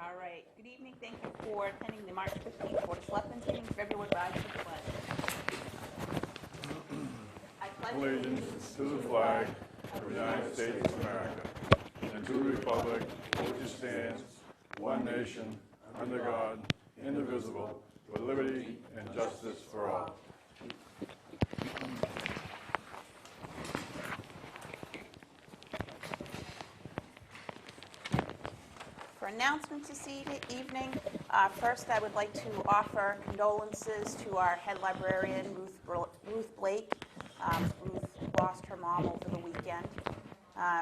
All right. Good evening. Thank you for attending the March 15th Board of Selectmen meeting. If everyone rise to the pledge. I pledge Allegiance to the flag of the United States of America and to the republic for which it stands, one nation, under God, indivisible, with liberty and justice for all. For announcements this evening, first I would like to offer condolences to our head librarian, Ruth Blake. Ruth lost her mom over the weekend.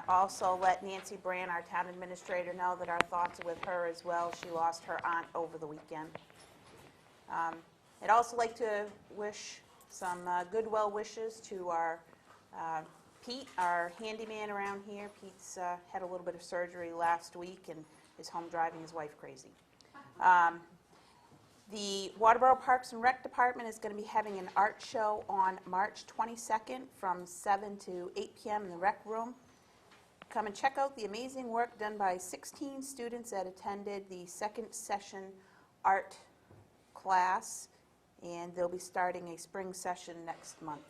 Also let Nancy Brand, our town administrator, know that our thoughts are with her as well. She lost her aunt over the weekend. I'd also like to wish some good well wishes to our Pete, our handyman around here. Pete's had a little bit of surgery last week and is home driving his wife crazy. The Waterboro Parks and Rec Department is going to be having an art show on March 22nd from 7 to 8 p.m. in the rec room. Come and check out the amazing work done by 16 students that attended the second session art class, and they'll be starting a spring session next month.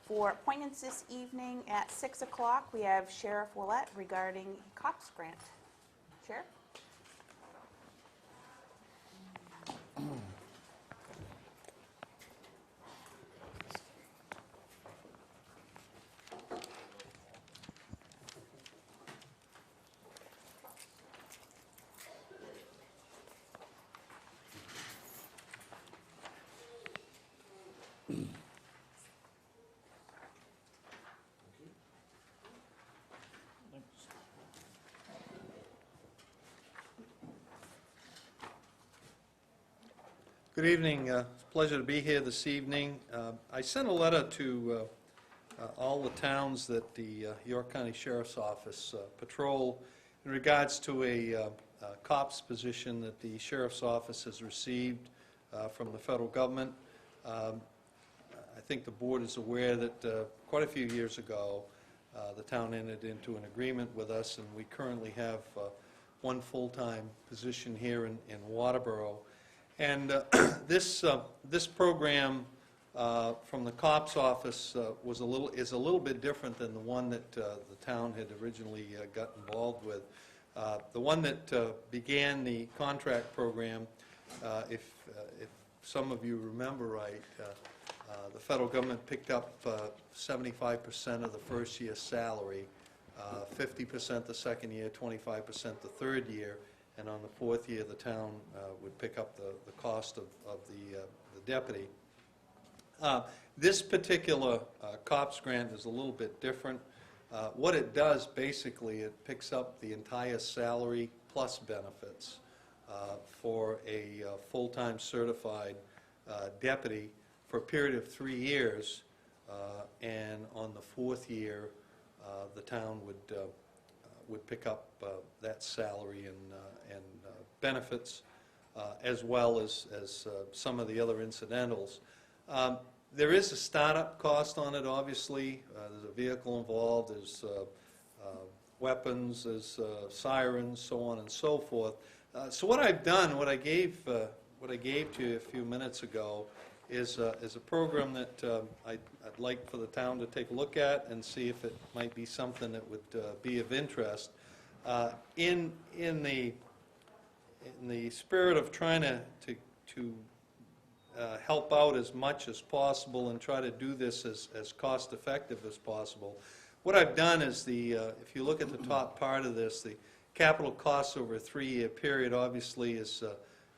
For appointments this evening at 6 o'clock, we have Sheriff Ouellette regarding COPS grant. Sheriff? Good evening. It's a pleasure to be here this evening. I sent a letter to all the towns that the York County Sheriff's Office patrol in regards to a COPS position that the Sheriff's Office has received from the federal government. I think the board is aware that quite a few years ago the town entered into an agreement with us, and we currently have one full-time position here in Waterboro. And this program from the COPS office is a little bit different than the one that the town had originally got involved with. The one that began the contract program, if some of you remember right, the federal government picked up 75% of the first year's salary, 50% the second year, 25% the third year. And on the fourth year, the town would pick up the cost of the deputy. This particular COPS grant is a little bit different. What it does, basically, it picks up the entire salary plus benefits for a full-time certified deputy for a period of 3 years. And on the fourth year, the town would pick up that salary and benefits, as well as some of the other incidentals. There is a startup cost on it, obviously. There's a vehicle involved, there's weapons, there's sirens, so on and so forth. So what I've done, what I gave to you a few minutes ago, is a program that I'd like for the town to take a look at and see if it might be something that would be of interest. In the spirit of trying to help out as much as possible and try to do this as cost effective as possible, what I've done is if you look at the top part of this, the capital costs over a 3-year period obviously is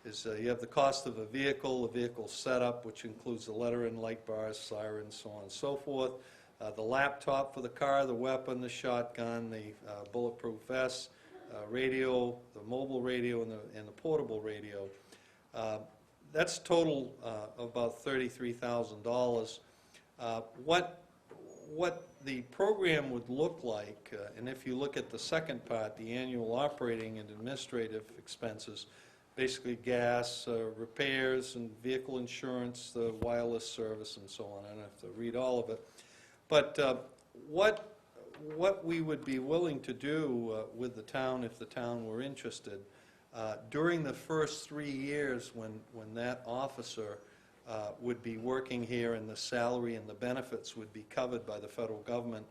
you have the cost of a vehicle setup, which includes the lettering, light bars, sirens, so on and so forth, the laptop for the car, the weapon, the shotgun, the bulletproof vest, radio, the mobile radio, and the portable radio. That's total of about $33,000. What the program would look like, and if you look at the second part, the annual operating and administrative expenses, basically gas, repairs, and vehicle insurance, the wireless service, and so on. I don't have to read all of it. But what what we would be willing to do with the town, if the town were interested, during the first 3 years when that officer would be working here and the salary and the benefits would be covered by the federal government,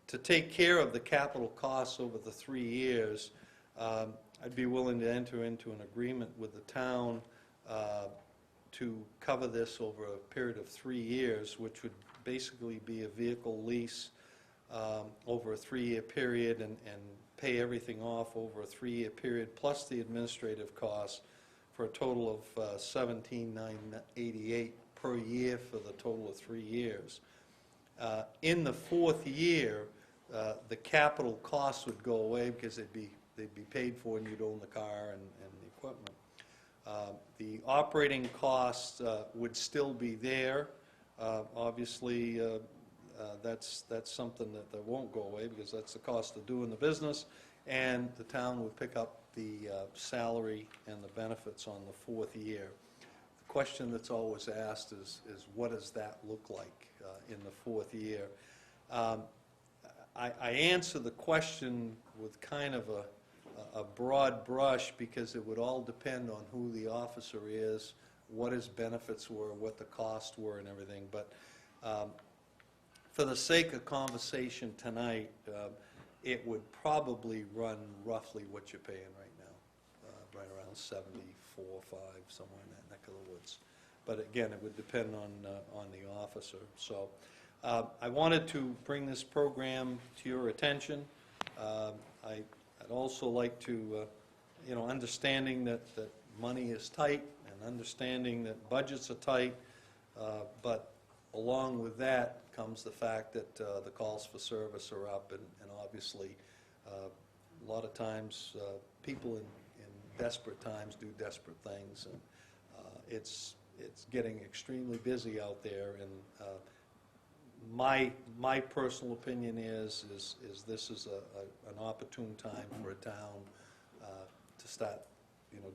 to take care of the capital costs over the 3 years, I'd be willing to enter into an agreement with the town to cover this over a period of 3 years, which would basically be a vehicle lease over a 3-year period and pay everything off over a 3-year period, plus the administrative costs, for a total of $17,988 per year for the total of 3 years. In the 4th year, the capital costs would go away because they'd be paid for and you'd own the car and the equipment. The operating costs would still be there. Obviously, that's something that won't go away because that's the cost of doing the business, and the town would pick up the salary and the benefits on the 4th year. The question that's always asked is what does that look like in the 4th year? I answer the question with kind of a broad brush because it would all depend on who the officer is, what his benefits were, what the costs were and everything. But for the sake of conversation tonight, it would probably run roughly what you're paying right now, right around 74, 5, somewhere in that neck of the woods. But again, it would depend on the officer. So I wanted to bring this program to your attention. I'd also like to, understanding that money is tight and understanding that budgets are tight, but along with that comes the fact that the calls for service are up, and obviously a lot of times people in desperate times do desperate things, and it's getting extremely busy out there. And my personal opinion is this is an opportune time for a town to start,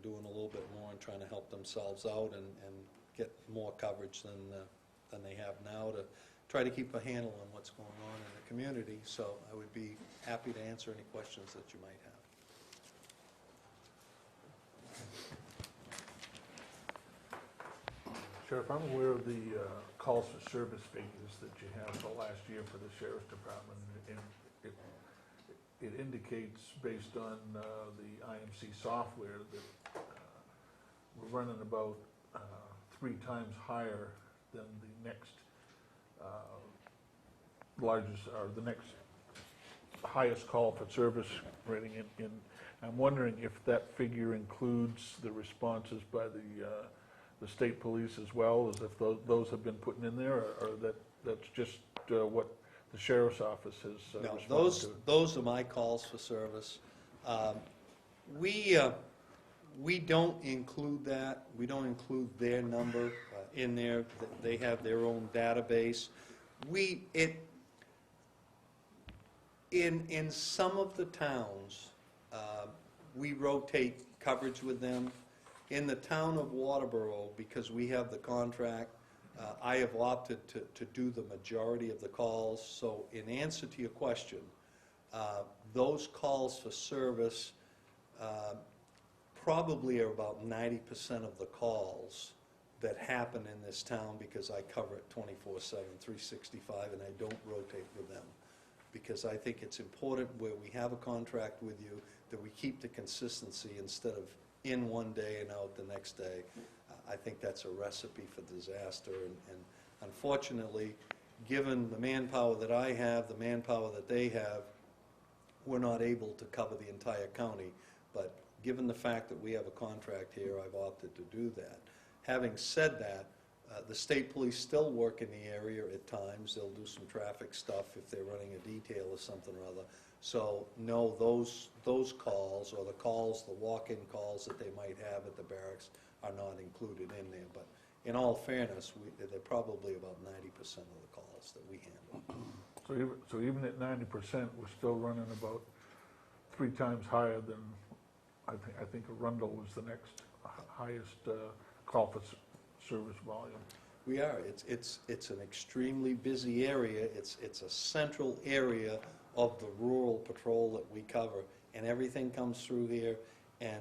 doing a little bit more and trying to help themselves out and get more coverage than they have now to try to keep a handle on what's going on in the community. So I would be happy to answer any questions that you might have. Sheriff, I'm aware of the calls for service figures that you have for last year for the Sheriff's Department. And it indicates, based on the IMC software, that we're running about 3 times higher than the next largest, or the next highest call for service rating. I'm wondering if that figure includes the responses by the state police as well, as if those have been put in there, or that's just what the sheriff's office has responded to? Those are my calls for service. We don't include that. We don't include their number in there. They have their own database. In some of the towns, we rotate coverage with them. In the town of Waterboro, because we have the contract, I have opted to do the majority of the calls. So in answer to your question, those calls for service probably are about 90% of the calls that happen in this town, because I cover it 24/7, 365, and I don't rotate with them. Because I think it's important, where we have a contract with you, that we keep the consistency instead of in one day and out the next day. I think that's a recipe for disaster, and unfortunately, given the manpower that I have, the manpower that they have, we're not able to cover the entire county. But given the fact that we have a contract here, I've opted to do that. Having said that, the state police still work in the area at times. They'll do some traffic stuff if they're running a detail or something or other. So no, those calls, or the calls, the walk-in calls that they might have at the barracks, are not included in there. But in all fairness, they're probably about 90% of the calls that we handle. So even at 90%, we're still running about 3 times higher than, I think Arundel was the next highest call for service volume. We are. It's an extremely busy area. It's a central area of the rural patrol that we cover, and everything comes through here, and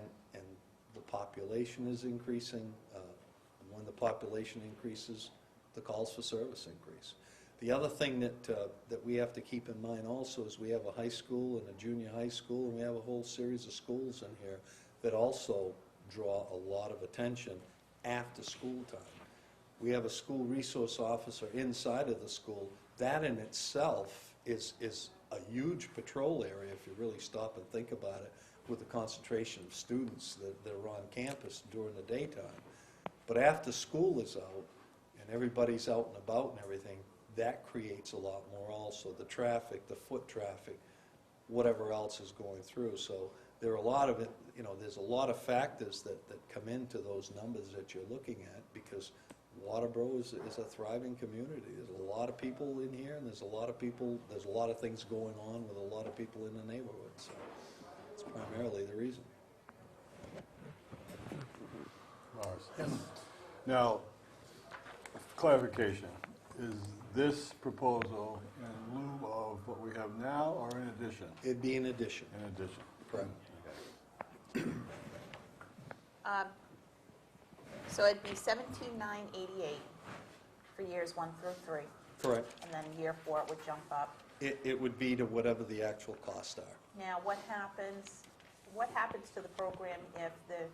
the population is increasing. When the population increases, the calls for service increase. The other thing that we have to keep in mind also is we have a high school and a junior high school, and we have a whole series of schools in here that also draw a lot of attention after school time. We have a school resource officer inside of the school. That in itself is a huge patrol area if you really stop and think about it, with the concentration of students that are on campus during the daytime. But after school is out and everybody's out and about and everything, that creates a lot more also. The traffic, the foot traffic, whatever else is going through. So there are a lot of it, there's a lot of factors that come into those numbers that you're looking at, because Waterboro is a thriving community. There's a lot of people in here, and there's a lot of things going on with a lot of people in the neighborhood. So it's primarily the reason. Yes. Now, clarification, is this proposal in lieu of what we have now, or in addition? It'd be in addition. In addition. Correct. So it'd be $17,988 for years 1 through 3, Correct. and then year 4 it would jump up. It would be to whatever the actual costs are. Now, what happens to the program if the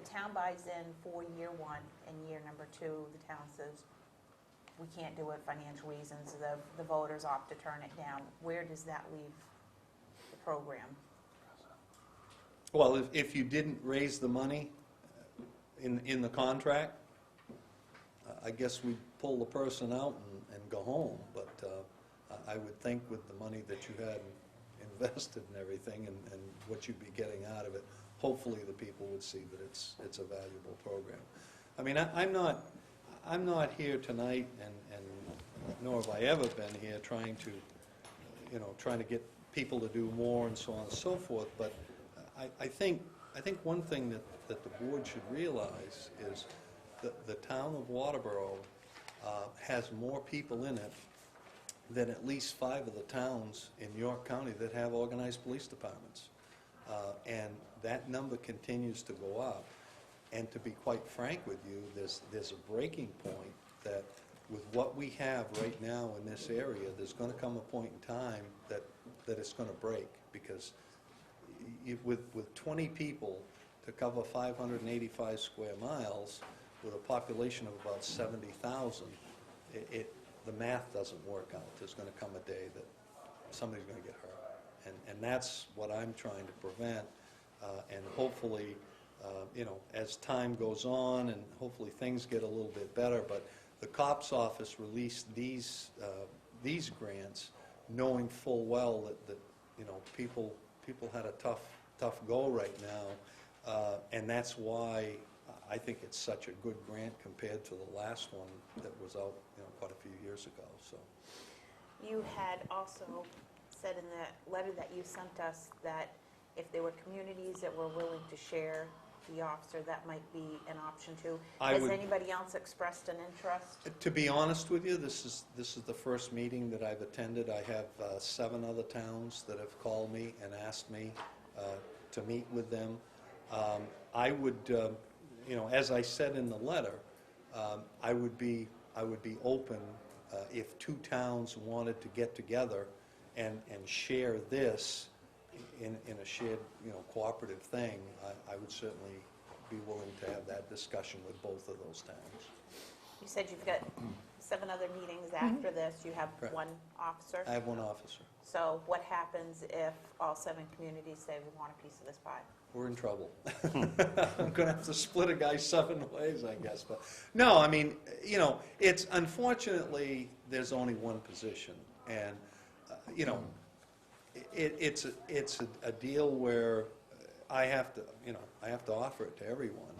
town buys in for year 1 and year number 2, the town says, we can't do it, financial reasons, the voters opt to turn it down? Where does that leave the program? Well, if you didn't raise the money in the contract, I guess we'd pull the person out and go home. But I would think with the money that you had invested and everything, and what you'd be getting out of it, hopefully the people would see that it's a valuable program. I mean, I'm not here tonight, and nor have I ever been here trying to get people to do more and so on and so forth. But I think one thing that the board should realize is that the town of Waterboro has more people in it than at least 5 of the towns in York County that have organized police departments. And that number continues to go up. And to be quite frank with you, there's a breaking point that with what we have right now in this area, there's going to come a point in time that it's going to break, because with 20 people to cover 585 square miles with a population of about 70,000, the math doesn't work out. There's going to come a day that somebody's going to get hurt. And that's what I'm trying to prevent. And hopefully, as time goes on, and hopefully things get a little bit better, but the COPS office released these grants knowing full well that people had a tough go right now, and that's why I think it's such a good grant compared to the last one that was out quite a few years ago. So You had also said in the letter that you sent us that if there were communities that were willing to share the officer, that might be an option too. Has anybody else expressed an interest? To be honest with you, this is the first meeting that I've attended. I have 7 other towns that have called me and asked me to meet with them. I would, as I said in the letter, I would be open if 2 towns wanted to get together and share this in a shared, cooperative thing. I would certainly be willing to have that discussion with both of those towns. You said you've got 7 other meetings after this. You have Correct. 1 officer. I have 1 officer. So what happens if all 7 communities say we want a piece of this pie? We're in trouble. I'm going to have to split a guy 7 ways, I guess. But no, I mean, it's unfortunately there's only 1 position, and it's a deal where I have to offer it to everyone.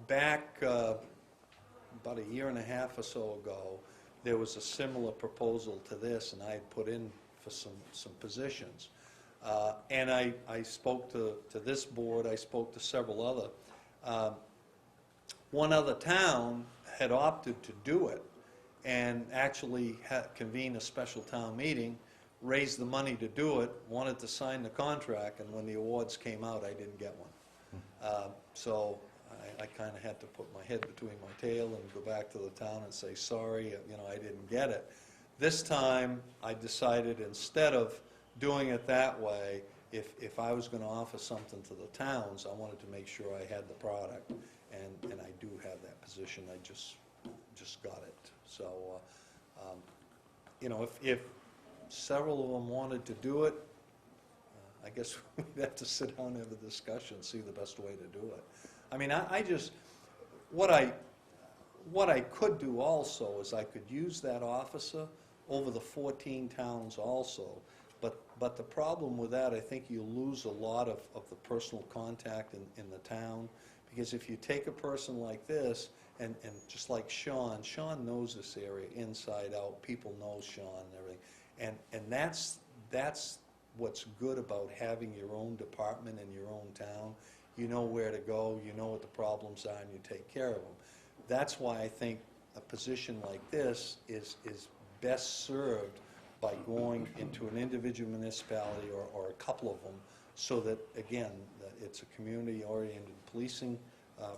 Back about a year and a half or so ago, there was a similar proposal to this, and I had put in for some positions. And I spoke to this board, I spoke to several other. One other town had opted to do it, and actually convene a special town meeting, raised the money to do it, wanted to sign the contract, and when the awards came out, I didn't get one. So I kind of had to put my head between my tail and go back to the town and say, sorry, I didn't get it. This time, I decided instead of doing it that way, if I was going to offer something to the towns, I wanted to make sure I had the product, and I do have that position. I just got it. So, if several of them wanted to do it, I guess we'd have to sit down and have a discussion, see the best way to do it. I mean, what I could do also is I could use that officer over the 14 towns also, but the problem with that, I think you lose a lot of the personal contact in the town, because if you take a person like this, and just like Sean knows this area inside out, people know Sean and everything, and that's what's good about having your own department in your own town. You know where to go, you know what the problems are, and you take care of them. That's why I think a position like this is best served by going into an individual municipality or a couple of them, so that, again, that it's a community-oriented policing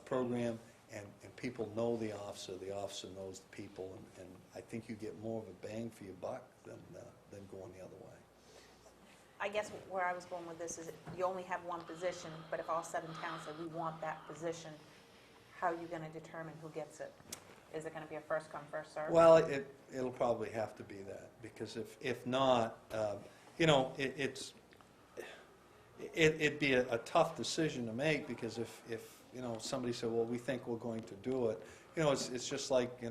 program, and people know the officer knows the people, and I think you get more of a bang for your buck than going the other way. I guess where I was going with this is you only have one position, but if all 7 towns say we want that position, how are you going to determine who gets it? Is it going to be a first come, first served? Well, it'll probably have to be that, because if not, it'd be a tough decision to make, because if somebody said, well, we think we're going to do it, it's just like, the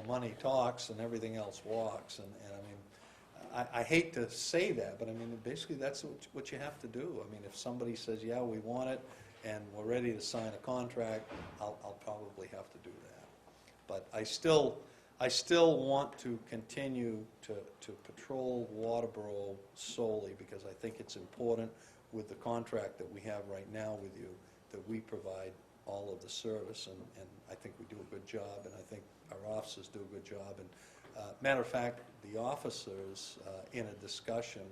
money talks and everything else walks, and I mean, I hate to say that, but I mean, basically that's what you have to do. I mean, if somebody says, yeah, we want it, and we're ready to sign a contract, I'll probably have to do that. But I still want to continue to patrol Waterboro solely, because I think it's important with the contract that we have right now with you, that we provide all of the service, and I think we do a good job, and I think our officers do a good job. And matter of fact, the officers in a discussion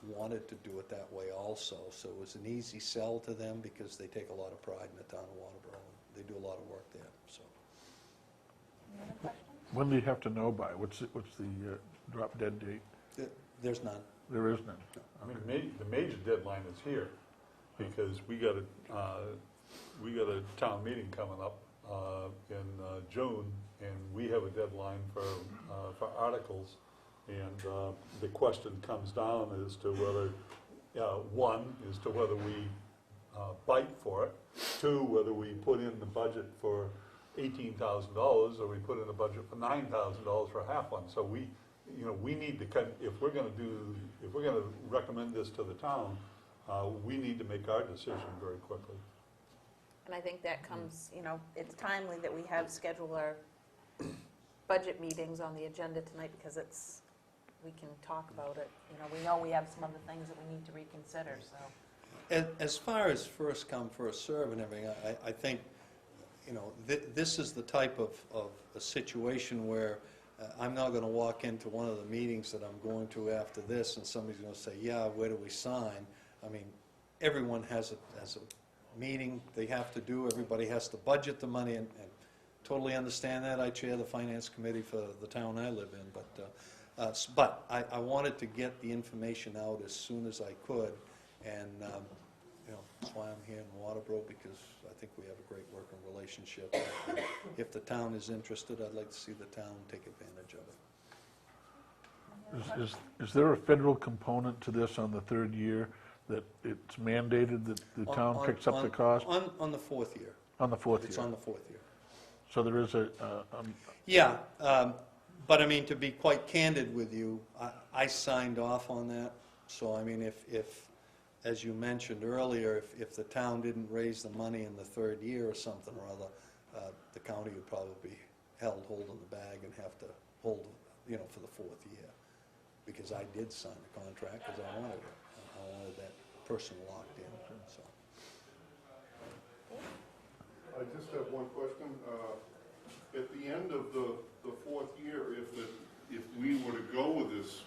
wanted to do it that way also, so it was an easy sell to them, because they take a lot of pride in the town of Waterboro. They do a lot of work there. So. Any other questions? When do you have to know by? What's the drop dead date? There's none. There is none. I mean, the major deadline is here, because we got a town meeting coming up in June, and we have a deadline for articles, and the question comes down as to whether, one, as to whether we bite for it, two, whether we put in the budget for $18,000, or we put in a budget for $9,000 for half one. So we need to if we're going to recommend this to the town, we need to make our decision very quickly. And I think that comes, it's timely that we have scheduled our budget meetings on the agenda tonight, because we can talk about it. We know we have some other things that we need to reconsider, so. As far as first come, first serve and everything, I think, this is the type of a situation where I'm not going to walk into one of the meetings that I'm going to after this, and somebody's going to say, yeah, where do we sign? I mean, everyone has a meeting they have to do. Everybody has to budget the money, and totally understand that. I chair the finance committee for the town I live in, but I wanted to get the information out as soon as I could, and that's why I'm here in Waterboro, because I think we have a great working relationship. If the town is interested, I'd like to see the town take advantage of it. Is there a federal component to this on the third year, that it's mandated that the town picks up the cost? On the 4th year. On the fourth year? It's on the 4th year. So there is Yeah, but I mean, to be quite candid with you, I signed off on that. So I mean, if as you mentioned earlier, if the town didn't raise the money in the 3rd year or something or other, the county would probably be held holding the bag and have to hold, for the 4th year. Because I did sign the contract, because I wanted it. I wanted that person locked in, so. I just have one question. at the end of the fourth year, if we were to go with this,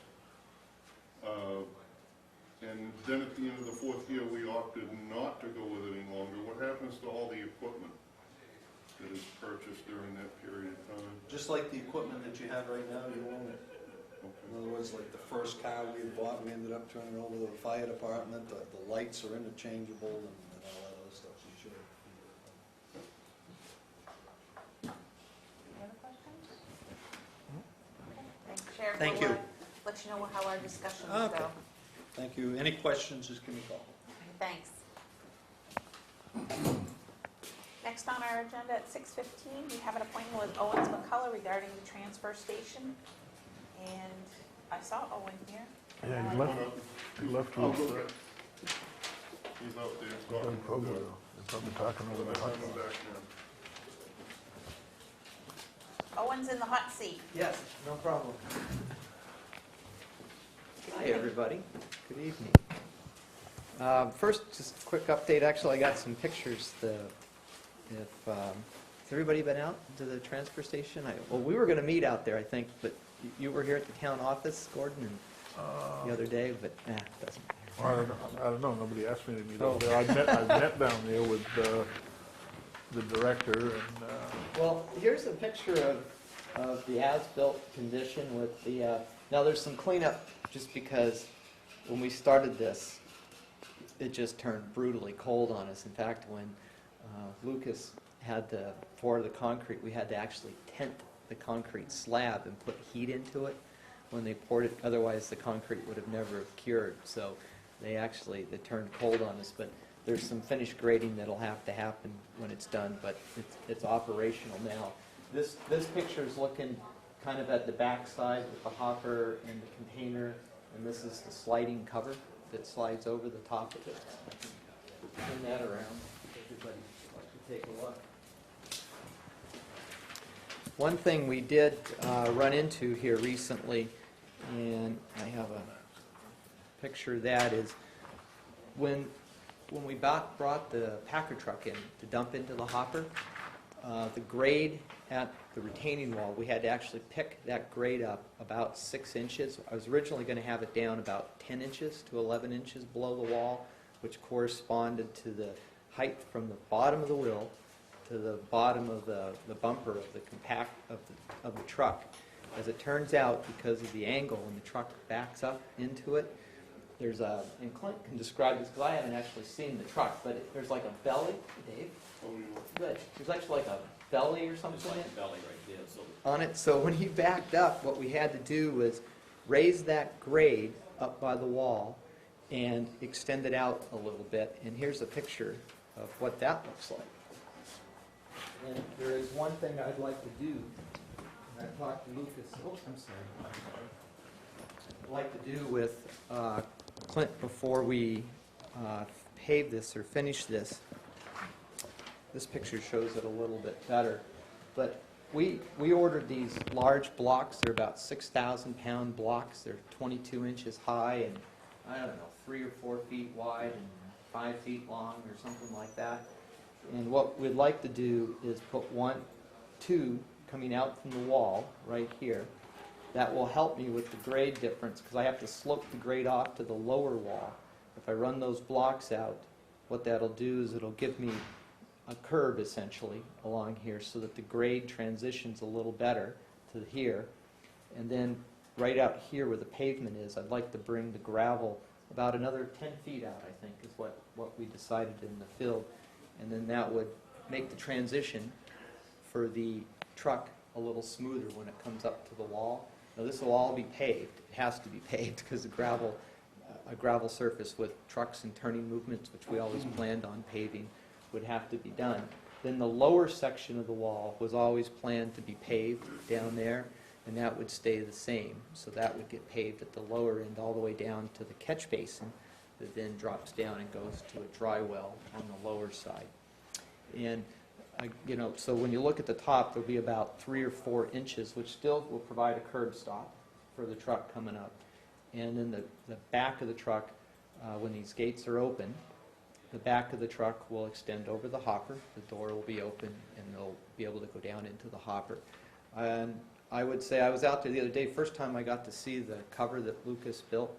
and then at the end of the fourth year, we opted not to go with it any longer, what happens to all the equipment that is purchased during that period of time? Just like the equipment that you have right now, you own it. In other words, like the first car we bought, we ended up turning over to the fire department. The lights are interchangeable and all that other stuff. You should. Any other questions? Okay. Chair, Thank we'll, you. let you know how our discussions Okay. go. Thank you. Any questions, just give me a call. Thanks. Next on our agenda at 6:15, we have an appointment with Owens McCullough regarding the transfer station. And I saw Owen here. Yeah, he left Oh, with, okay. He's out there talking to probably, the, they're probably talking over the I'm hot coming back now. Owen's in the hot seat. Yes, no problem. Hi, everybody. Good evening. First, just a quick update. Actually, I got some pictures. Has everybody been out to the transfer station? Well, we were going to meet out there, I think, but you were here at the town office, Gordon, and the other day, but it doesn't matter. I don't know, nobody asked me to meet Oh. over there. I met down there with the director and, Well, here's a picture of the as-built condition with the, now there's some cleanup just because when we started this, it just turned brutally cold on us. In fact, when Lucas had to pour the concrete, we had to actually tent the concrete slab and put heat into it when they poured it. Otherwise, the concrete would have never cured. So they turned cold on us. But there's some finished grading that'll have to happen when it's done, but it's operational now. This picture is looking kind of at the back side with the hopper and the container, and this is the sliding cover that slides over the top of it. Turn that around. Everybody like to take a look. One thing we did run into here recently, and I have a picture of that, is when we brought the packer truck in to dump into the hopper, the grade at the retaining wall, we had to actually pick that grade up about 6 inches. I was originally going to have it down about 10 inches to 11 inches below the wall, which corresponded to the height from the bottom of the wheel to the bottom of the bumper of the of the truck. As it turns out, because of the angle when the truck backs up into it, there's and Clint can describe this because I haven't actually seen the truck, but there's like a belly, Dave? Oh, you know. Good. There's actually like a belly or something It's like a belly right there, so on it. So when he backed up, what we had to do was raise that grade up by the wall and extend it out a little bit. And here's a picture of what that looks like. And there is one thing I'd like to do. I talked to Lucas. Oh, I'm sorry. I'd like to do with Clint before we pave this or finish this. This picture shows it a little bit better. But we ordered these large blocks. They're about 6,000-pound blocks. They're 22 inches high and, I don't know, 3 or 4 feet wide and 5 feet long or something like that. And what we'd like to do is put 2 coming out from the wall right here. That will help me with the grade difference because I have to slope the grade off to the lower wall. If I run those blocks out, what that'll do is it'll give me a curve essentially along here so that the grade transitions a little better to here. And then right out here where the pavement is, I'd like to bring the gravel about another 10 feet out, I think, is what we decided in the field. And then that would make the transition for the truck a little smoother when it comes up to the wall. Now this will all be paved. It has to be paved because a gravel surface with trucks and turning movements, which we always planned on paving, would have to be done. Then the lower section of the wall was always planned to be paved down there, and that would stay the same. So that would get paved at the lower end all the way down to the catch basin that then drops down and goes to a dry well on the lower side. And so when you look at the top, there'll be about 3 or 4 inches, which still will provide a curb stop for the truck coming up. And then the back of the truck, when these gates are open, the back of the truck will extend over the hopper. The door will be open, and they'll be able to go down into the hopper. And I would say I was out there the other day, first time I got to see the cover that Lucas built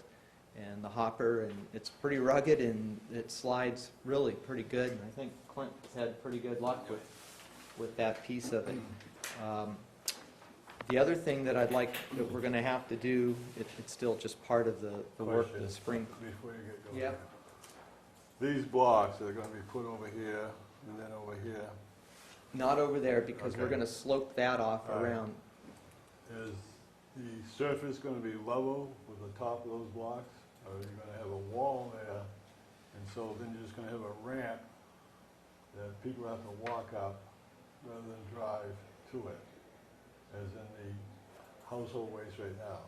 and the hopper, and it's pretty rugged and it slides really pretty good. And I think Clint had pretty good luck with that piece of it. The other thing that I'd like, that we're going to have to do, it's still just part of the work Question. this spring. Before you get going. Yep. These blocks that are going to be put over here and then over here, Not over there, because we're Okay. going to slope that off All right. around. is the surface going to be level with the top of those blocks? Or are you going to have a wall there, and so then you're just going to have a ramp that people have to walk up rather than drive to it, as in the household waste right now?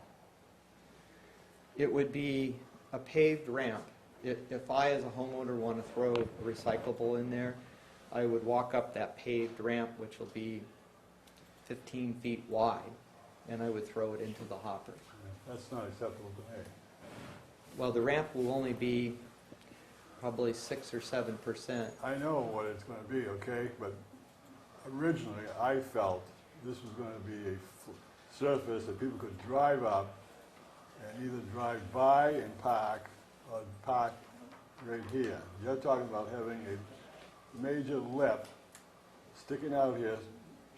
It would be a paved ramp. If I, as a homeowner, want to throw a recyclable in there, I would walk up that paved ramp, which will be 15 feet wide, and I would throw it into the hopper. That's not acceptable to me. Well, the ramp will only be probably 6 or 7%. I know what it's going to be, okay, but originally I felt this was going to be a surface that people could drive up and either drive by and park, or park right here. You're talking about having a major lip sticking out here,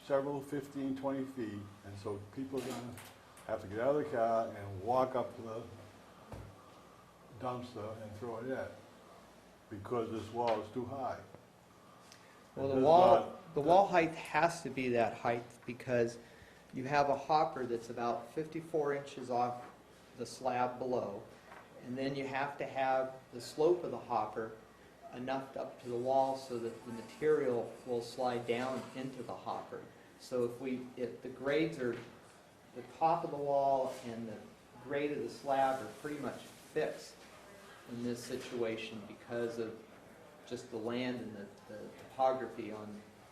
several 15, 20 feet, and so people are going to have to get out of the car and walk up to the dumpster and throw it in, because this wall is too high. Well, It the does wall, not- the wall height has to be that height, because you have a hopper that's about 54 inches off the slab below, and then you have to have the slope of the hopper enough up to the wall so that the material will slide down into the hopper. So if the grades are, the top of the wall and the grade of the slab are pretty much fixed in this situation because of just the land and the topography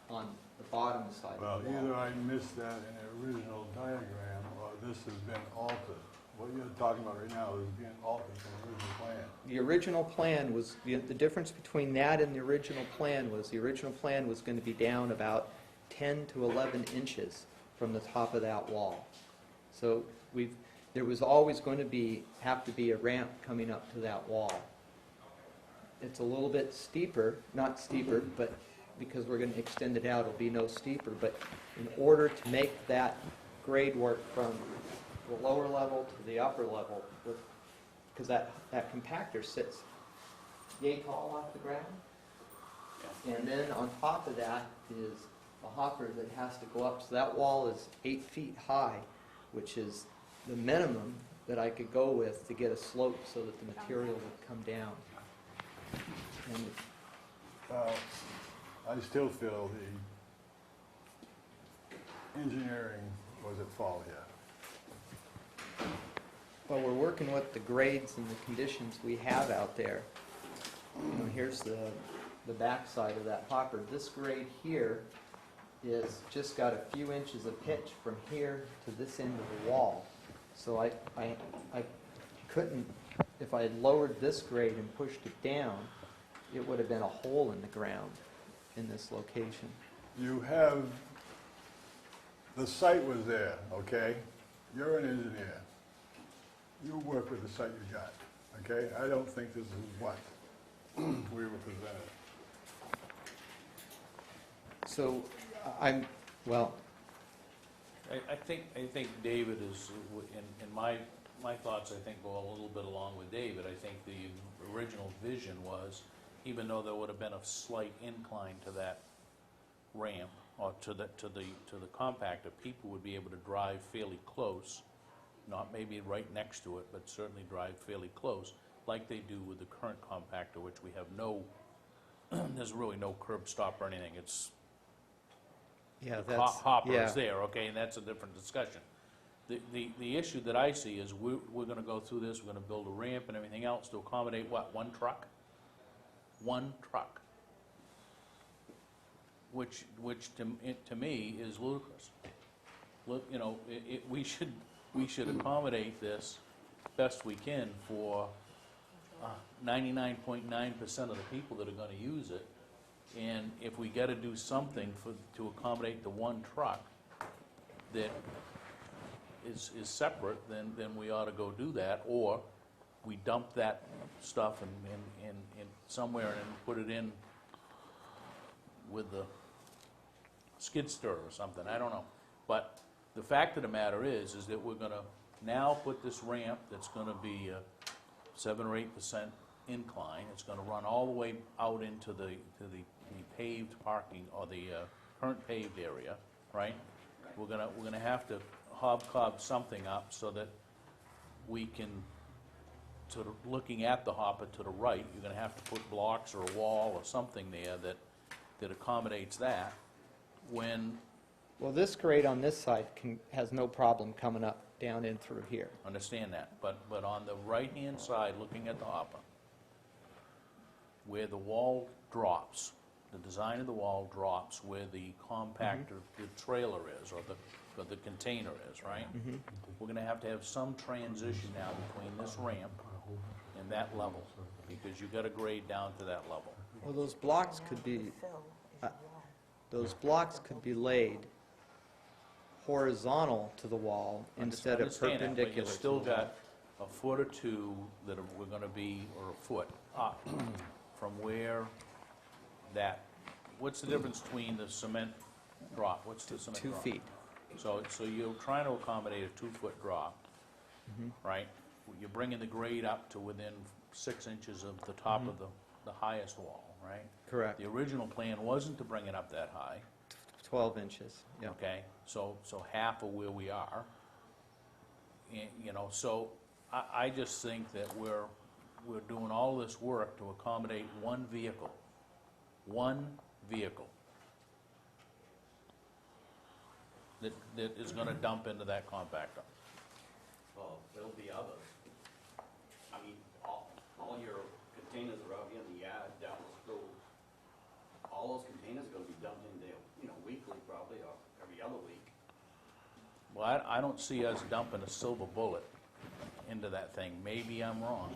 on the bottom side Well, of the wall. either I missed that in the original diagram, or this has been altered. What you're talking about right now is being altered from the original plan. The original plan was, the difference between that and the original plan was, the original plan was going to be down about 10 to 11 inches from the top of that wall. So there was always going to have to be a ramp coming up to that wall. It's a little bit steeper, not steeper, but because we're going to extend it out, it'll be no steeper. But in order to make that grade work from the lower level to the upper level, because that compactor sits yay tall off the ground, and then on top of that is a hopper that has to go up. So that wall is 8 feet high, which is the minimum that I could go with to get a slope so that the material would come down. And I still feel the engineering was at fault here. well, we're working with the grades and the conditions we have out there. You know, here's the back side of that hopper. This grade here is just got a few inches of pitch from here to this end of the wall. So I couldn't, if I had lowered this grade and pushed it down, it would have been a hole in the ground in this location. You have, the site was there, okay? You're an engineer. You work with the site you got, okay? I don't think this is what we were presented. So well, I think David is, in my thoughts, I think go a little bit along with David. I think the original vision was, even though there would have been a slight incline to that ramp, or to the compactor, people would be able to drive fairly close, not maybe right next to it, but certainly drive fairly close, like they do with the current compactor, which we have no, there's really no curb stop or anything. It's yeah, the that's, hopper yeah. is there, okay, and that's a different discussion. The issue that I see is we're gonna go through this, we're gonna build a ramp and everything else to accommodate what, one truck? One truck. Which to me is ludicrous. Look, you know, we should accommodate this best we can for 99.9% of the people that are gonna use it. And if we gotta do something to accommodate the one truck that is separate, then we ought to go do that, or we dump that stuff in somewhere and put it in with the skid steer or something, I don't know. But the fact of the matter is that we're gonna now put this ramp that's gonna be 7 or 8% incline. It's gonna run all the way out into the paved parking, or the current paved area, right? We're gonna have to hobcob something up so that we can, sort of looking at the hopper to the right, you're gonna have to put blocks or a wall or something there that accommodates that. When, Well, this grade on this side has no problem coming up, down in through here. understand that, but on the right-hand side, looking at the hopper, where the wall drops, the design of the wall drops where the compactor, the trailer is, or the container is, right? We're gonna have to have some transition now between this ramp and that level, because you gotta grade down to that level. Well, those blocks could be, laid horizontal to the wall instead of Understand that, perpendicular But you to still the wall. got a foot or two that we're gonna be, or a foot up from where that, what's the difference between the cement drop? What's the cement 2 drop? feet. So you're trying to accommodate a 2-foot drop, right? You're bringing the grade up to within 6 inches of the top of the highest wall, right? Correct. The original plan wasn't to bring it up that high, 12 inches, yeah. okay? So half of where we are. And, you know, so I just think that we're doing all this work to accommodate one vehicle. One vehicle. That is gonna dump into that compactor. Well, there'll be others. I mean, all your containers are out here in the yard down the road. All those containers are gonna be dumped in there, weekly probably, or every other week. Well, I don't see us dumping a silver bullet into that thing. Maybe I'm wrong.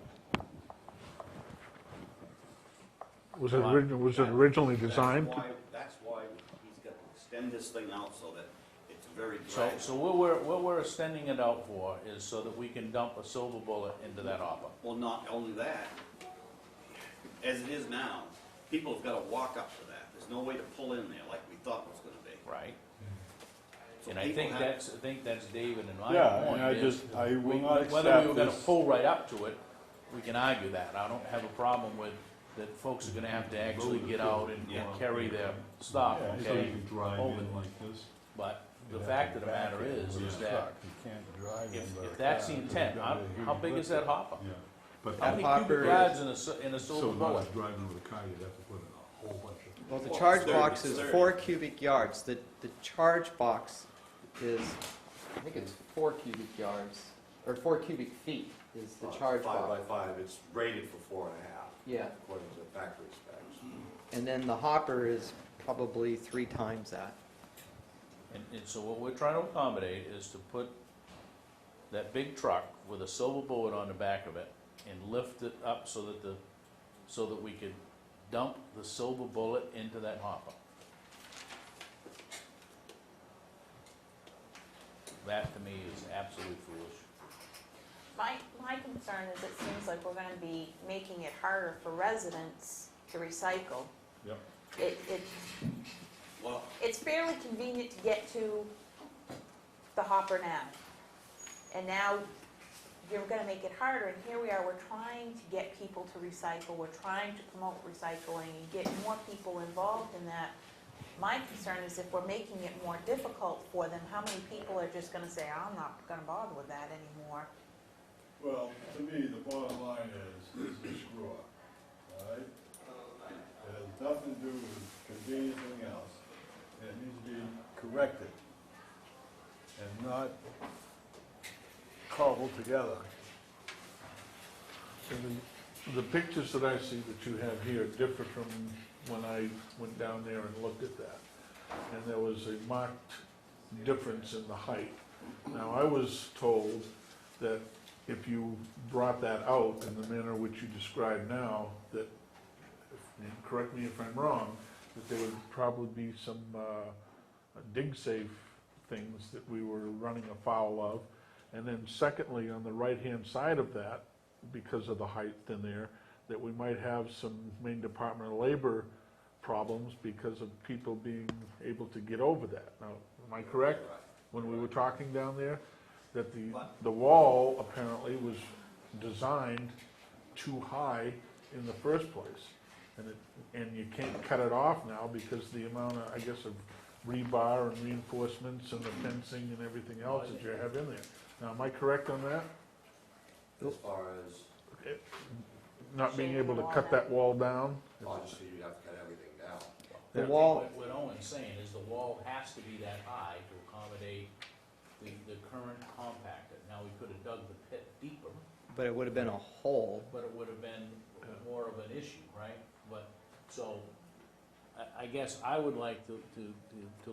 Was it originally designed? That's why he's got to extend this thing out so that it's very So gradual. what we're extending it out for is so that we can dump a silver bullet into that hopper. Well, not only that, as it is now, people have got to walk up to that. There's no way to pull in there like we thought it was gonna be. Right. So And I people think have- that's David and my Yeah, point. and I is will not whether we accept were gonna this. pull right up to it, we can argue that. I don't have a problem with that folks are gonna have to actually get out and carry their stuff, Yeah, okay? drive over in like this. But the fact of the matter is that if that's the intent, how big is that hopper? Yeah, but How many hopper cubic is- yards in a so silver not bullet? like driving with a car, you'd have to put in a whole bunch of. Well, the Well, charge it's box 30, is it's 4 cubic yards. The charge box is, I think it's 4 cubic yards, or 4 cubic feet is the charge 5 box. by 5, it's rated for 4.5, Yeah, according to the factory specs. and then the hopper is probably 3 times that. And so what we're trying to accommodate is to put that big truck with a silver bullet on the back of it and lift it up so that we could dump the silver bullet into that hopper. That to me is absolutely foolish. My concern is it seems like we're gonna be making it harder for residents to recycle. Yep. Well, It's fairly convenient to get to the hopper now. And now you're gonna make it harder, and here we are, we're trying to get people to recycle, we're trying to promote recycling and get more people involved in that. My concern is if we're making it more difficult for them, how many people are just gonna say, I'm not gonna bother with that anymore? Well, to me, the bottom line is, this is a screw up, all right? It has nothing to do with convenience or anything else. And it needs to be corrected and not cobbled together. And the pictures that I see that you have here differ from when I went down there and looked at that. And there was a marked difference in the height. Now, I was told that if you brought that out in the manner which you describe now, that, and correct me if I'm wrong, that there would probably be some dig-safe things that we were running afoul of. And then secondly, on the right-hand side of that, because of the height in there, that we might have some Maine Department of Labor problems because of people being able to get over that. Now, am I correct? When we were talking down there, that the wall apparently was designed too high in the first place. And you can't cut it off now because the amount of, I guess, of rebar and reinforcements and the fencing and everything else that you have in there. Now, am I correct on that? As far as, Not being able to cut that wall down? obviously, you'd have to cut everything down. The wall, What Owen's saying is the wall has to be that high to accommodate the current compactor. Now, we could have dug the pit deeper, but it would have been a hole. but it would have been more of an issue, right? But, so, I guess I would like to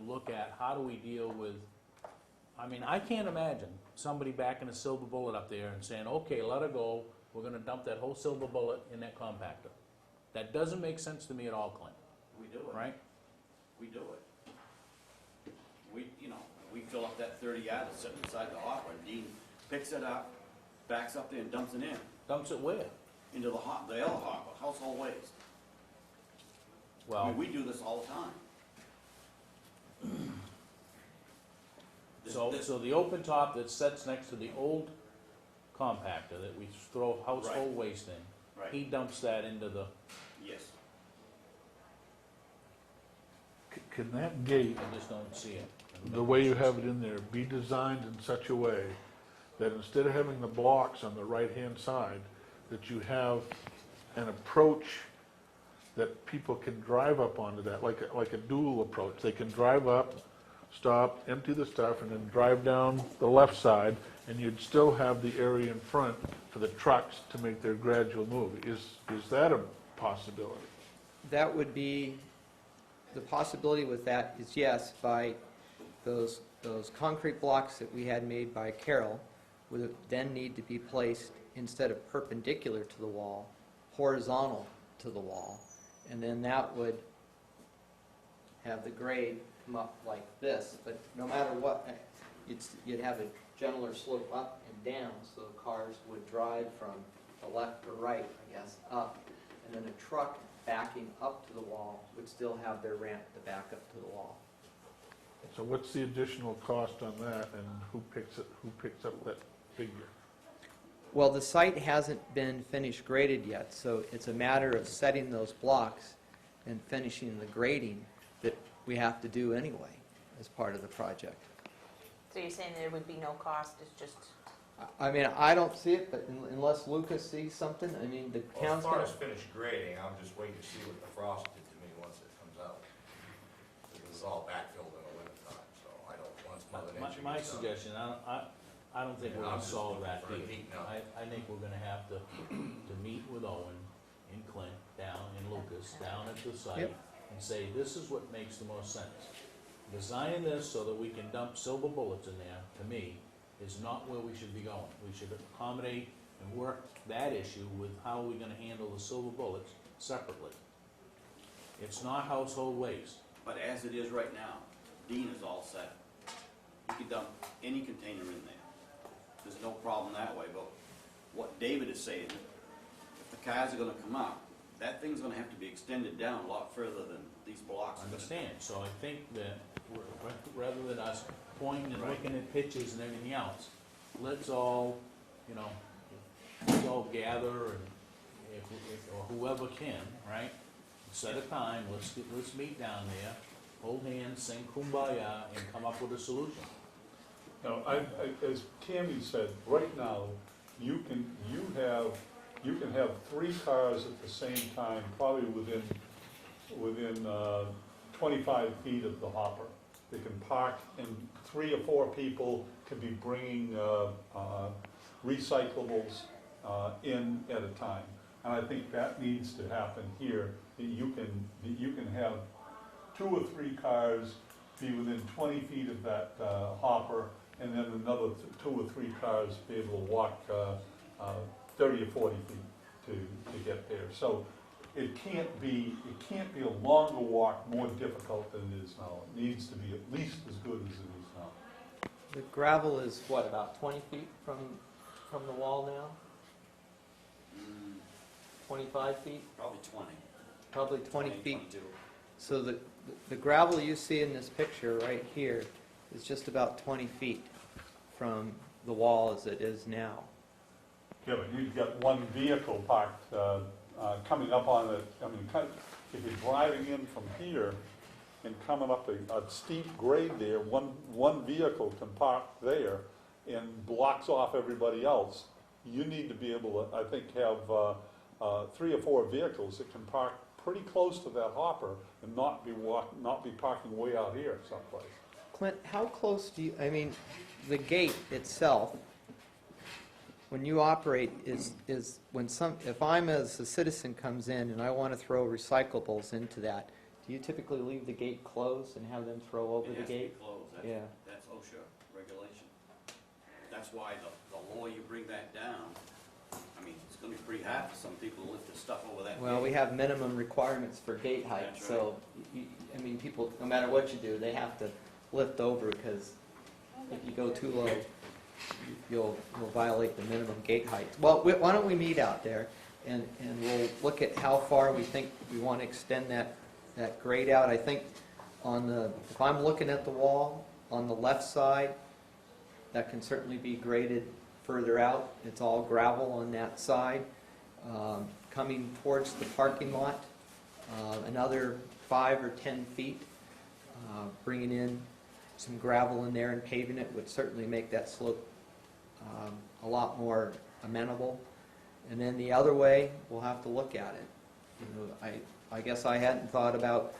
look at how do we deal with, I mean, I can't imagine somebody backing a silver bullet up there and saying, okay, let her go, we're gonna dump that whole silver bullet in that compactor. That doesn't make sense to me at all, Clint, We do it. right? We do it. We fill up that 30 yards that's sitting inside the hopper, and Dean picks it up, backs up there and dumps it in, Dumps it where? into the other hopper, household waste. I Well, mean, we do this all the time. so the open top that sits next to the old compactor that we throw household waste in, Right, he dumps that into the, yes. Can that gate, I just don't see it. the way you have it in there, be designed in such a way that instead of having the blocks on the right-hand side, that you have an approach that people can drive up onto that, like a dual approach. They can drive up, stop, empty the stuff, and then drive down the left side, and you'd still have the area in front for the trucks to make their gradual move. Is that a possibility? That would be, the possibility with that is yes, by those concrete blocks that we had made by Carroll would then need to be placed, instead of perpendicular to the wall, horizontal to the wall. And then that would have the grade come up like this. But no matter what, you'd have a gentler slope up and down, so cars would drive from the left or right, I guess, up. And then a truck backing up to the wall would still have their ramp to back up to the wall. So what's the additional cost on that, and who picks up that figure? Well, the site hasn't been finished graded yet, so it's a matter of setting those blocks and finishing the grading that we have to do anyway as part of the project. So you're saying there would be no cost, it's just, I mean, I don't see it, but unless Lucas sees something, I mean, the Well, town's as far gonna... as finished grading, I'm just waiting to see what the frost did to me once it comes out. Because it's all backfilled in the wintertime, so I don't, once Mother Nature My gets done. suggestion, I don't think we're I'm gonna just solve looking that for a deal. heat now. I think we're gonna have to meet with Owen and Clint down and Lucas down at the site Yep. and say, this is what makes the most sense. Designing this so that we can dump silver bullets in there, to me, is not where we should be going. We should accommodate and work that issue with how we're gonna handle the silver bullets separately. It's not household waste. But as it is right now, Dean is all set. You can dump any container in there. There's no problem that way, but what David is saying, if the cars are gonna come up, that thing's gonna have to be extended down a lot further than these blocks. I understand, so I think that rather than us pointing and looking at pictures and everything else, let's all, let's all gather and or whoever can, right? Set a time, let's meet down there, hold hands, sing kumbaya, and come up with a solution. Now, as Tammy said, right now, you can have 3 cars at the same time, probably within 25 feet of the hopper. They can park, and 3 or 4 people can be bringing recyclables in at a time. And I think that needs to happen here. That you can have 2 or 3 cars be within 20 feet of that hopper, and then another 2 or 3 cars be able to walk 30 or 40 feet to get there. So it can't be a longer walk, more difficult than it is now. It needs to be at least as good as it is now. The gravel is what, about 20 feet from the wall now? 25 feet? Probably 20. Probably 20 feet. 22. So the gravel you see in this picture right here is just about 20 feet from the wall as it is now. Yeah, but you've got one vehicle parked coming up on it. I mean, if you're driving in from here and coming up a steep grade there, one vehicle can park there and blocks off everybody else. You need to be able to, I think, have 3 or 4 vehicles that can park pretty close to that hopper and not be parking way out here someplace. Clint, how close do you, I mean, the gate itself, when you operate, is when if I'm as a citizen comes in and I want to throw recyclables into that, do you typically leave the gate closed and have them throw over the gate? It has to be closed. Yeah. That's OSHA regulation. That's why the lower you bring that down, I mean, it's gonna be pretty hard for some people to lift the stuff over that Well, gate. we have minimum requirements for gate height, That's so, I mean, people, no matter what you do, they have to lift over, because if you go too low, you'll violate the minimum gate height. Well, why don't we meet out there, and we'll look at how far we think we want to extend that grade out. I think if I'm looking at the wall, on the left side, that can certainly be graded further out. It's all gravel on that side. Coming towards the parking lot, another 5 or 10 feet, bringing in some gravel in there and paving it would certainly make that slope a lot more amenable. And then the other way, we'll have to look at it. You know, I guess I hadn't thought about,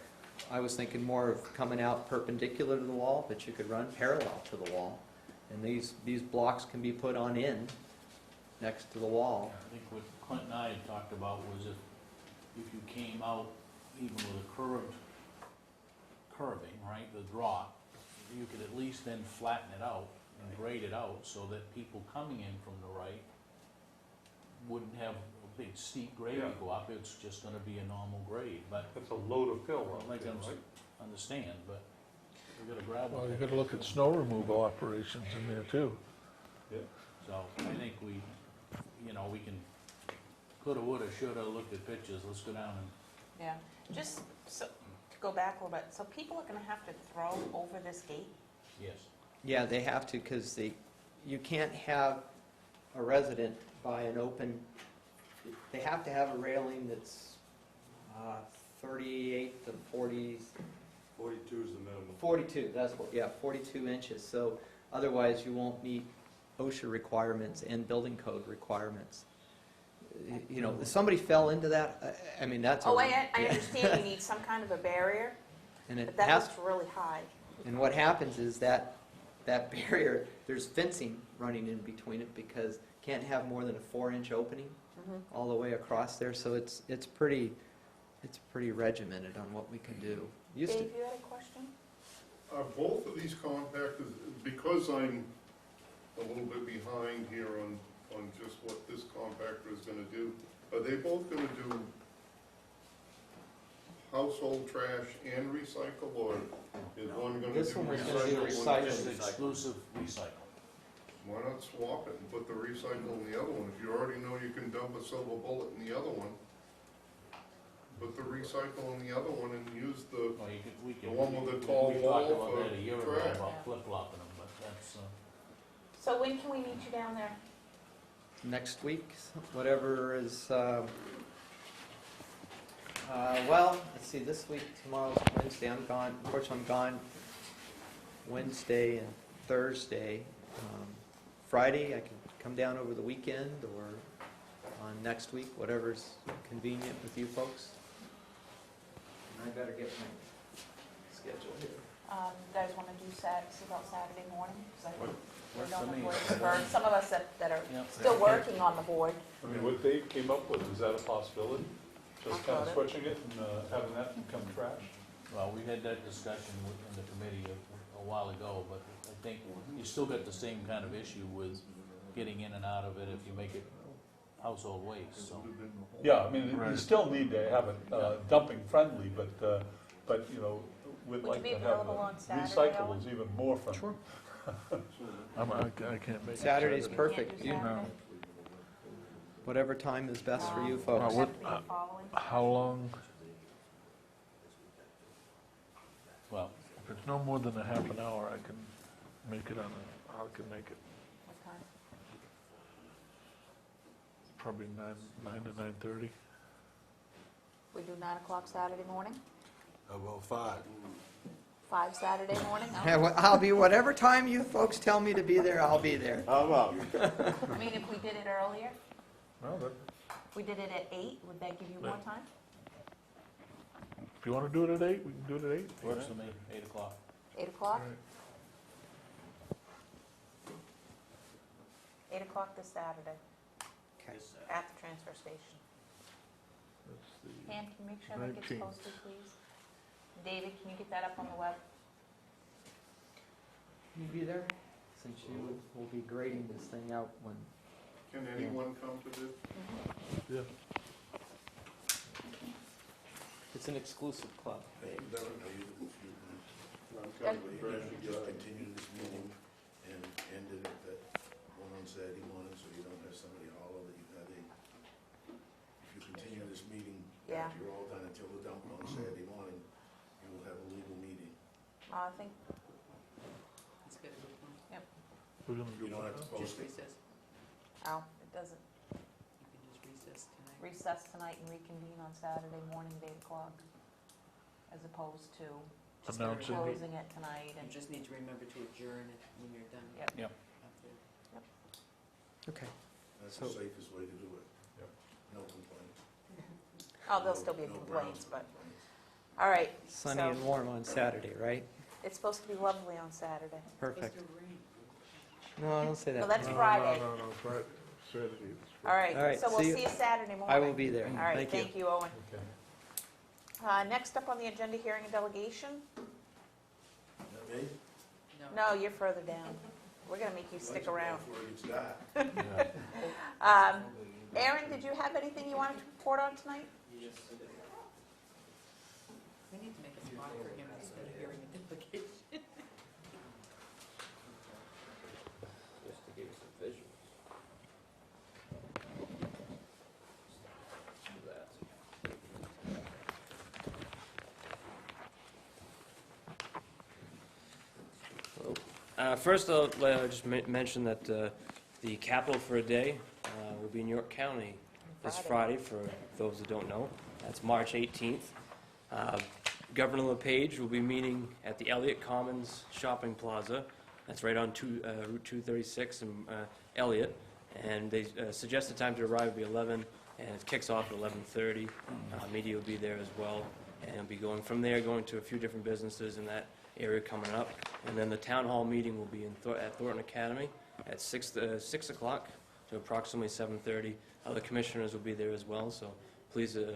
I was thinking more of coming out perpendicular to the wall, but you could run parallel to the wall. And these blocks can be put on in next to the wall. I think what Clint and I had talked about was if you came out even with a curving, right, the drop, you could at least then flatten it out and grade it out so that people coming in from the right wouldn't have a big steep grade to go up. It's just gonna be a normal grade, but That's a load of fill out I there, can right? understand, but we've got to gravel. Well, you gotta look at snow removal operations in there too. So I think we can, coulda, woulda, shoulda, looked at pictures, let's go down and, Yeah, just so, to go back a little bit, so people are gonna have to throw over this gate? yes. Yeah, they have to, because you can't have a resident by an open, they have to have a railing that's 38 to 40, 42 is the minimum. 42, that's what, yeah, 42 inches. So otherwise you won't meet OSHA requirements and building code requirements. You know, if somebody fell into that, I mean, that's a... Oh, I yeah. understand you need some kind of a barrier, And it but that has, looks really high. and what happens is that barrier, there's fencing running in between it, because can't have more than a 4-inch opening all the way across there. So it's pretty regimented on what we can do. Dave, you had a question? Are both of these compactors, because I'm a little bit behind here on just what this compactor is gonna do, are they both gonna do household trash and recycle, or is one gonna do This one was gonna do recycle? recycle. Just exclusive recycle. Why not swap it and put the recycle in the other one? If you already know you can dump a silver bullet in the other one, put the recycle in the other one and use the, Well, we can. The one with the tall we wall talked about for that a year ago, trash. about flip-flopping them, but that's, So when can we meet you down there? Next week, whatever is, well, let's see, this week, tomorrow's Wednesday, I'm gone, unfortunately I'm gone Wednesday and Thursday. Friday, I can come down over the weekend, or on next week, whatever's convenient with you folks. And I better get my schedule here. You guys wanna do see about Saturday morning? 'Cause I What- we're works on for the me. board, for some of us that are Yeah. still working on the board. I mean, what Dave came up with, is that a possibility? Just I'll kind of quote it. switching it and having that become trash? well, we had that discussion in the committee a while ago, but I think you still got the same kind of issue with getting in and out of it if you make it household waste, so. Yeah, I mean, you Right. still need to have it dumping friendly, but, you know, we'd Would you like be to have available the on Saturday, recyclables even more friendly. Sure. I can't make it. Saturday's Saturday. perfect. Can't do You- Saturday? Whatever time is best for you Would folks. what- that be the following? How long, Well, if it's no more than a half an hour, I can make it I can make it What time? probably 9 to 9:30. We do 9 o'clock Saturday morning? About 5. 5 Saturday morning? Yeah, well, I'll be whatever time you folks tell me to be there, I'll be there. How about? I mean, if we did it earlier, No, that, if we did it at 8, would that give you more time? if you want to do it at 8, we can do it at 8. works for me, 8 o'clock. 8 o'clock? Right. 8 o'clock this Saturday Okay. at the transfer station. That's the- Pam, can you make sure that gets 19th. posted, please? David, can you get that up on the web? You be there? Since you will be grading this thing out when, Can anyone come to this? Yeah. it's an exclusive club. I'm kind of afraid to just continue this meeting and end it at that one on Saturday morning, so you don't have somebody holler that you've had if you continue this meeting, Yeah. after you're all done until the dump on Saturday morning, you will have a legal meeting. I think, We're going to do You don't have to what? post it. oh, it doesn't. Recess tonight and reconvene on Saturday morning at 8 o'clock, as opposed to Announce it. closing it tonight You and, just need to remember to adjourn it when you're done. Yep. Yep. After. Okay. That's So- the safest way to do it. No complaints. oh, there'll still be No complaints, grounds but, for complaints. all right. Sunny so and warm on Saturday, right? It's supposed to be lovely on Saturday. Perfect. No, don't say that. No, that's No, Friday. No, Friday, Saturday. It's All right, All right, so we'll see you- see you Saturday morning. I will be there. All right, Thank you. thank you, Owen. Okay. Next up on the agenda, hearing and delegation. That me? No, you're further down. We're gonna make you stick around. Before it gets dark. Aaron, did you have anything you wanted to report on tonight? We need to make a spot for him instead of hearing a delegation. Just to give you some visuals. Do that. First, I'll just mention that the capital for a day will be in York County this Friday, for those that don't know. That's March 18th. Governor LePage will be meeting at the Elliott Commons Shopping Plaza. That's right on Route 236 in Elliott. And they suggested time to arrive will be 11, and it kicks off at 11:30. Media will be there as well. And it'll be going from there, going to a few different businesses in that area coming up. And then the town hall meeting will be at Thornton Academy at 6 o'clock to approximately 7:30. Other commissioners will be there as well, so please, I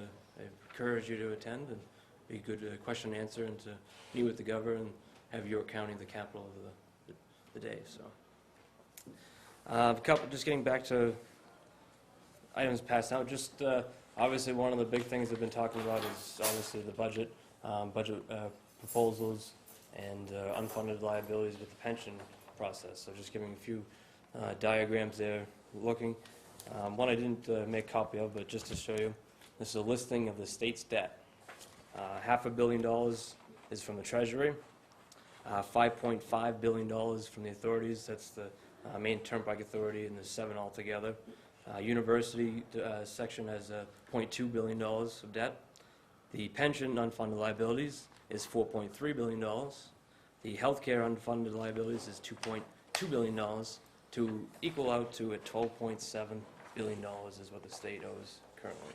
encourage you to attend, and be a good question and answer, and to meet with the governor and have York County the capital of the day, so. Just getting back to items passed out, just obviously one of the big things I've been talking about is obviously the budget proposals and unfunded liabilities with the pension process. So just giving a few diagrams there, looking. One I didn't make a copy of, but just to show you, this is a listing of the state's debt. $500 million is from the Treasury, $5.5 billion from the authorities. That's the main Turnpike Authority, and there's 7 altogether. University section has $0.2 billion of debt. The pension unfunded liabilities is $4.3 billion. The healthcare unfunded liabilities is $2.2 billion, to equal out to $12.7 billion is what the state owes currently.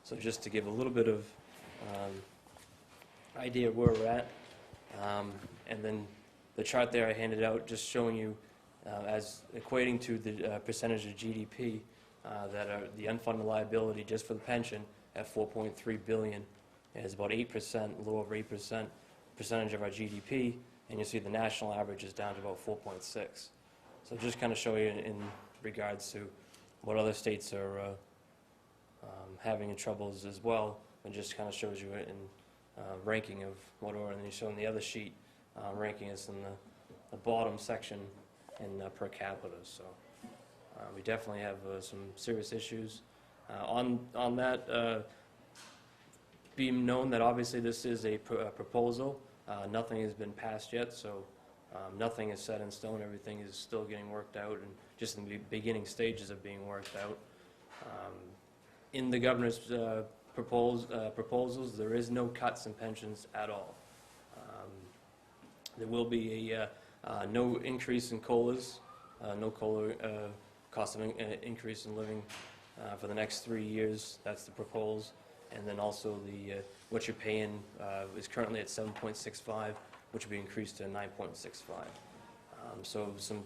So just to give a little bit of idea of where we're at. And then the chart there I handed out just showing you as equating to the percentage of GDP that are the unfunded liability just for the pension at $4.3 billion is about 8%, a little over 8% percentage of our GDP. and you see the national average is down to about 4.6. So just kind of show you in regards to what other states are having troubles as well, and just kind of shows you in ranking of what order. And then you show in the other sheet, ranking is in the bottom section in per capita. So we definitely have some serious issues. On that, being known that obviously this is a proposal, nothing has been passed yet, so nothing is set in stone. Everything is still getting worked out and just in the beginning stages of being worked out. In the governor's proposals, there is no cuts in pensions at all. There will be a no increase in COLAs, no COLA cost of increase in living for the next 3 years. That's the proposal. And then also what you're paying is currently at 7.65, which will be increased to 9.65. So some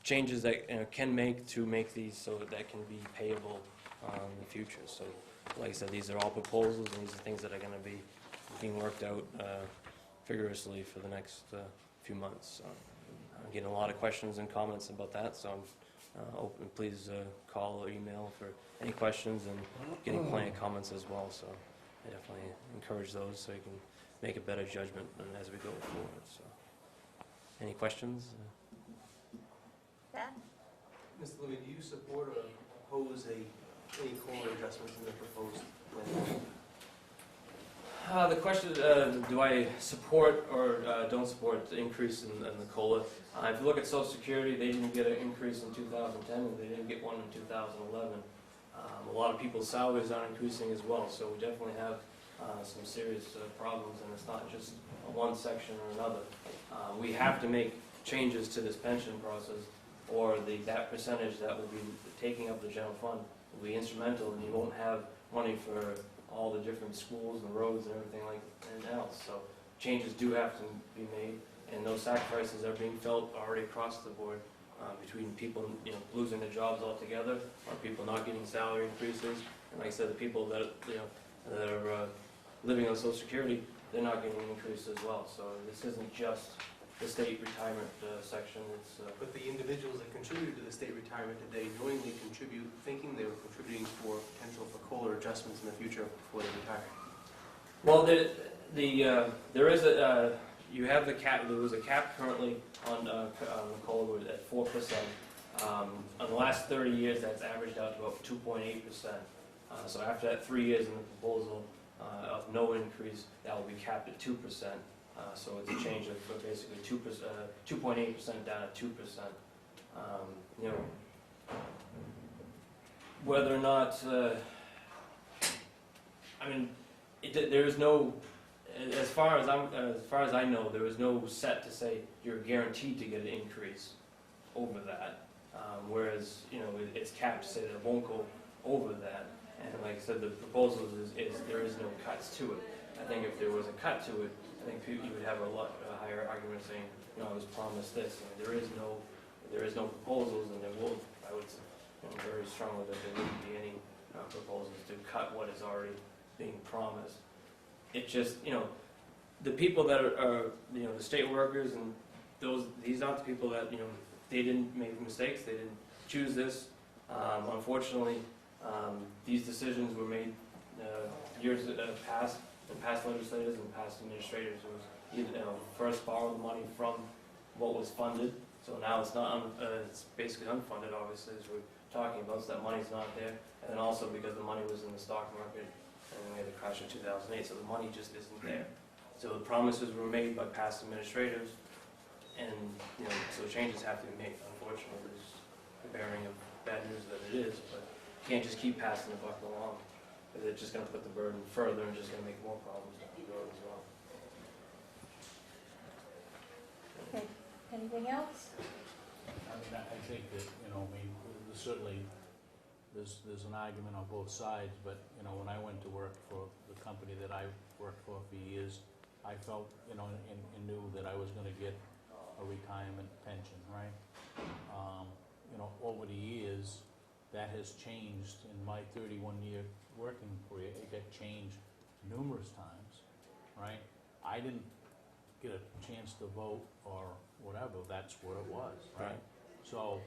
changes that can make these so that can be payable in the future. So like I said, these are all proposals, and these are things that are going to be being worked out vigorously for the next few months. So I'm getting a lot of questions and comments about that, so I'm open. Please call or email for any questions, and getting plenty of comments as well. So I definitely encourage those so you can make a better judgment as we go forward. So any questions? Ben? Mr. Louis, do you support or oppose any COLA adjustments in the proposed plan? The question, do I support or don't support the increase in the COLA? If you look at Social Security, they didn't get an increase in 2010, and they didn't get one in 2011. A lot of people's salaries are increasing as well, so we definitely have some serious problems, and it's not just one section or another. We have to make changes to this pension process, or that percentage that will be taking up the general fund will be instrumental, and you won't have money for all the different schools and roads and everything else. So changes do have to be made, and those sacrifices are being felt already across the board between people, losing their jobs altogether, or people not getting salary increases. And like I said, the people that that are living on Social Security, they're not getting an increase as well. So this isn't just the state retirement section. It's But the individuals that contributed to the state retirement today knowingly contribute, thinking they were contributing for potential for COLA adjustments in the future before they retire. Well, there is a you have the cap. There was a cap currently on the COLA at 4%. On the last 30 years, that's averaged out to about 2.8%. So after that 3 years in the proposal of no increase, that will be capped at 2%. So it's a change of basically 2.8% down to 2%. Whether or not, there is no, as far as I know, there is no set to say you're guaranteed to get an increase over that. Whereas it's capped to say that it won't go over that. And like I said, the proposal is there is no cuts to it. I think if there was a cut to it, I think you would have a higher argument saying, I was promised this. There is no proposals, and I would say very strongly that there wouldn't be any proposals to cut what is already being promised. It just, the people that are the state workers, and these aren't the people that, they didn't make mistakes, they didn't choose this. Unfortunately, these decisions were made years past, and past legislators and past administrators who first borrowed the money from what was funded. So now it's not, it's basically unfunded, obviously, as we're talking about, so that money's not there. And then also because the money was in the stock market, and then we had the crash in 2008, so the money just isn't there. So the promises were made by past administrators, and so changes have to be made. Unfortunately, there's the bearing of bad news that it is, but you can't just keep passing the buck along. It's just going to put the burden further and just going to make more problems down the road as well. Okay, anything else? I think that, certainly, there's an argument on both sides, but, when I went to work for the company that I worked for years, I felt, and knew that I was gonna get a retirement pension, right? Over the years, that has changed in my 31-year working career. It got changed numerous times, right? I didn't get a chance to vote or whatever, that's what it was, right? Right. So,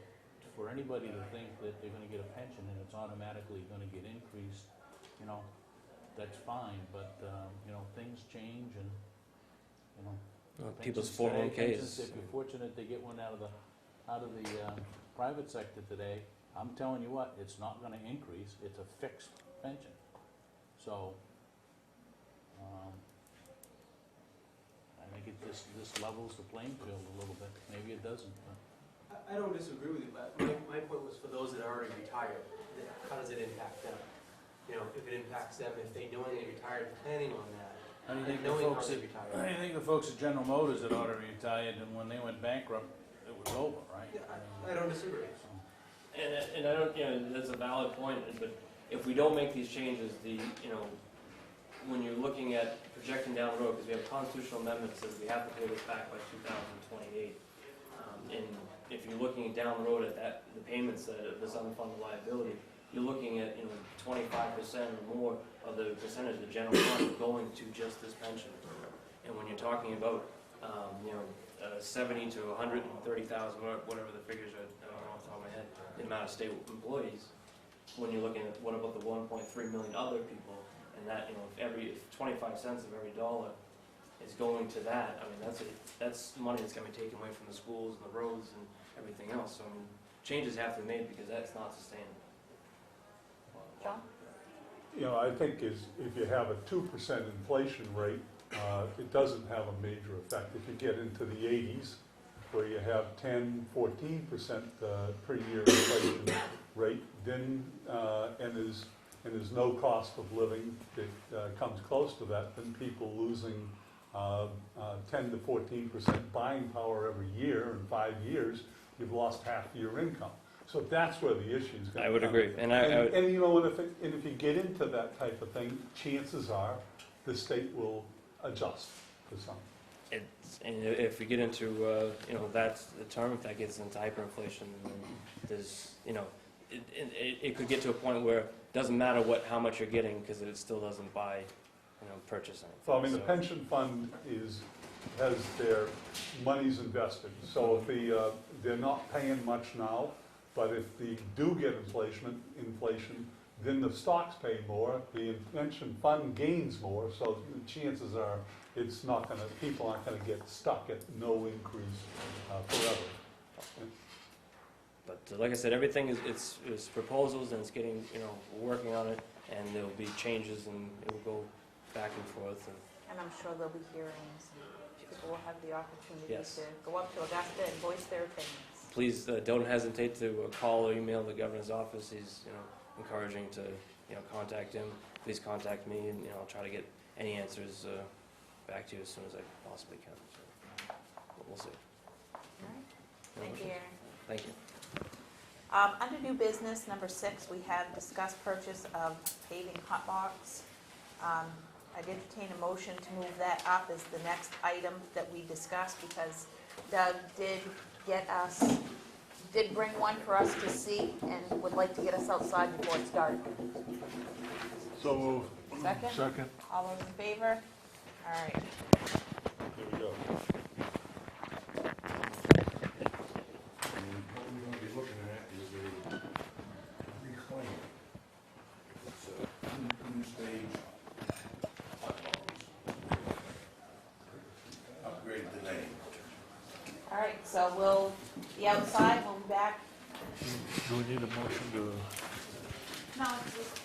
for anybody to think that they're gonna get a pension and it's automatically gonna get increased, you know, that's fine, but, you know, things change and, you know. People's pensions today, 401ks. If you're fortunate to get one out of the private sector today, I'm telling you what, it's not gonna increase, it's a fixed pension. So, I think it just levels the playing field a little bit, maybe it doesn't, but. I don't disagree with you, but my point was for those that are already retired, how does it impact them? You know, if it impacts them, if they knowingly retired, planning on that, How do you think the knowing how folks they at, retired. how do you think the folks at General Motors that already retired, and when they went bankrupt, it was over, right? I don't disagree. And I don't, you know, that's a valid point, but if we don't make these changes, you know, when you're looking at projecting down the road, because we have a constitutional amendment that says we have to pay this back by 2028. And if you're looking down the road at the payments of this unfunded liability, you're looking at, you know, 25% or more of the percentage of the general fund going to just this pension. And when you're talking about, you know, 70 to 130,000, whatever the figures are, I don't know off the top of my head, the amount of state employees, when you're looking at what about the 1.3 million other people, and that, you know, if 25 cents of every dollar is going to that, I mean, that's money that's going to be taken away from the schools and the roads and everything else. So, I mean, changes have to be made because that's not sustainable. John? You know, I think if you have a 2% inflation rate, it doesn't have a major effect. If you get into the 80s, where you have 10, 14% per year inflation rate, then, and there's no cost of living that comes close to that, then people losing 10 to 14% buying power every year in 5 years, you've lost half your income. So that's where the issue is going to come. I would agree. And And you know, and if you get into that type of thing, chances are the state will adjust to some. And if we get into, you know, that's the term, if that gets into hyperinflation, then there's, you know, it could get to a point where it doesn't matter how much you're getting because it still doesn't buy, you know, purchase anything. So I mean, the pension fund has their monies invested. So if they're not paying much now, but if they do get inflation, then the stocks pay more, the pension fund gains more, so the chances are it's not going to, people aren't going to get stuck at no increase forever. But like I said, everything is proposals and it's getting, you know, working on it, and there'll be changes and it will go back and forth. And I'm sure there'll be hearings. People will have the opportunity Yes. to go up to Augusta and voice their opinions. Please don't hesitate to call or email the governor's office. He's, you know, encouraging to, you know, contact him. Please contact me, and, you know, I'll try to get any answers back to you as soon as I possibly can. So we'll see. All right. Thank you, Aaron. Thank you. Under new business, number 6, we have discussed purchase of paving hot box. I'd entertain a motion to move that up as the next item that we discussed, because Doug did bring one for us to see and would like to get us outside before it's dark. So moved. Second? Second. All those in favor? All right. There we go. What we're gonna be looking at is a reclaim. It's a new stage hot box. Upgrade the name. All right, so we'll be outside, we'll be back. Do we need a motion to? No, it's just